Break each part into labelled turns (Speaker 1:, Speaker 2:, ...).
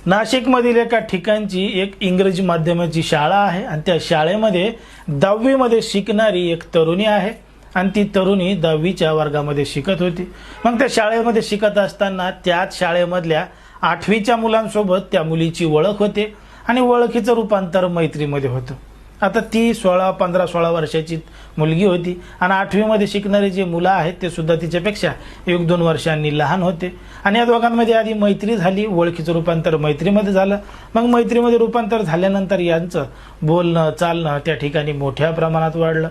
Speaker 1: नाशिकमधील एका ठिकाणची एक इंग्रजी माध्यमाची शाळा आहे आणि त्या शाळेमध्ये 10वी मध्ये शिकणारी एक तरुणी आहे आणि ती तरुणी 10वीच्या वर्गामध्ये शिकत होती। मग त्या शाळेमध्ये शिकत असताना त्याच शाळेमधल्या 8वीच्या मुलांसोबत त्या मुलीची ओळख होते आणि ओळखीचं रूपांतर मैत्रीमध्ये होतं। आता ती 15-16 वर्षाची मुलगी होती आणि 8वी मध्ये शिकणारे जे मुलं आहेत ते सुद्धा तिच्यापेक्षा 1-2 वर्षांनी लहान होते आणि या दोघांमध्ये आधी मैत्री झाली, ओळखीचं रूपांतर मैत्रीमध्ये झालं। मग मैत्रीमध्ये रूपांतर झाल्यानंतर यांचं बोलणं चालणं त्या ठिकाणी मोठ्या प्रमाणात वाढलं।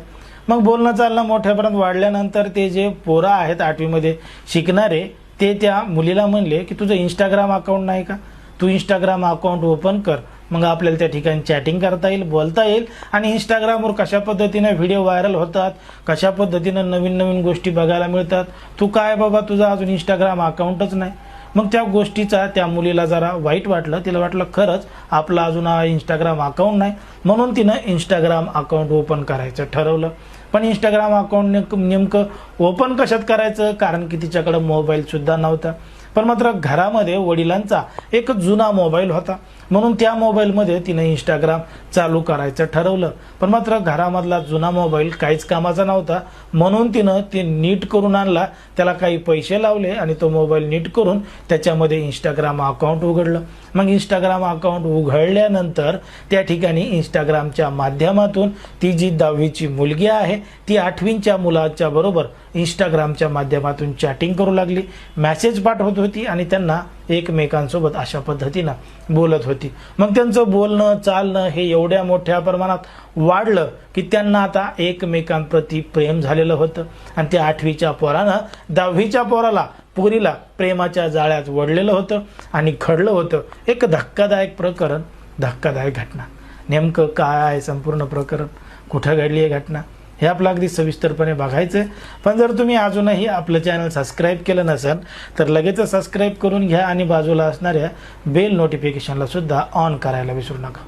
Speaker 1: मग बोलणं चालणं मोठ्या प्रमाणात वाढल्यानंतर ते जे पोरं आहेत 8वी मध्ये शिकणारे ते त्या मुलीला म्हणले की तुझं इंस्टाग्राम अकाउंट नाही का, तू इंस्टाग्राम अकाउंट ओपन कर, मग आपल्याला त्या ठिकाणी चॅटिंग करता येईल, बोलता येईल आणि इंस्टाग्रामवर कशा पद्धतीने व्हिडिओ व्हायरल होतात, कशा पद्धतीने नवीन नवीन गोष्टी बघायला मिळतात, तू काय बाबा तुझं अजून इंस्टाग्राम अकाउंटच नाही। मग त्या गोष्टीचा त्या मुलीला जरा वाईट वाटलं, तिला वाटलं खरंच आपला अजून इंस्टाग्राम अकाउंट नाही, म्हणून तिनं इंस्टाग्राम अकाउंट ओपन करायचं ठरवलं। पण इंस्टाग्राम अकाउंट नेमकं ओपन कशात करायचं, कारण की तिच्याकडे मोबाईल सुद्धा नव्हता। पण मात्र घरामध्ये वडिलांचा एक जुना मोबाईल होता, म्हणून त्या मोबाईलमध्ये तिने इंस्टाग्राम चालू करायचं ठरवलं। पण मात्र घरामधला जुना मोबाईल काहीच कामाचा नव्हता, म्हणून तिनं ते नीट करून आणला, त्याला काही पैसे लावले आणि तो मोबाईल नीट करून त्याच्यामध्ये इंस्टाग्राम अकाउंट उघडलं। मग इंस्टाग्राम अकाउंट उघडल्यानंतर त्या ठिकाणी इंस्टाग्रामच्या माध्यमातून ती जी 10वीची मुलगी आहे ती 8वीच्या मुलाच्या बरोबर इंस्टाग्रामच्या माध्यमातून चॅटिंग करू लागली, मेसेज पाठवत होती आणि त्यांना एकमेकांसोबत अशा पद्धतीनं बोलत होती। मग त्यांचं बोलणं चालणं हे एवढ्या मोठ्या प्रमाणात वाढलं की त्यांना आता एकमेकांप्रती प्रेम झालेलं होतं आणि त्या 8वीच्या पोरानं 10वीच्या पोरीला प्रेमाच्या जाळ्यात वडलेलं होतं आणि घडलं होतं एक धक्कादायक प्रकरण, धक्कादायक घटना। नेमकं काय आहे संपूर्ण प्रकरण, कुठं घडली आहे घटना, हे आपलं अगदी सविस्तरपणे बघायचं आहे। पण जर तुम्ही अजूनही आपलं चॅनल सबस्क्राईब केलं नसेल तर लगेच सबस्क्राईब करून घ्या आणि बाजूला असणाऱ्या बेल नोटिफिकेशनला सुद्धा ऑन करायला विसरू नका।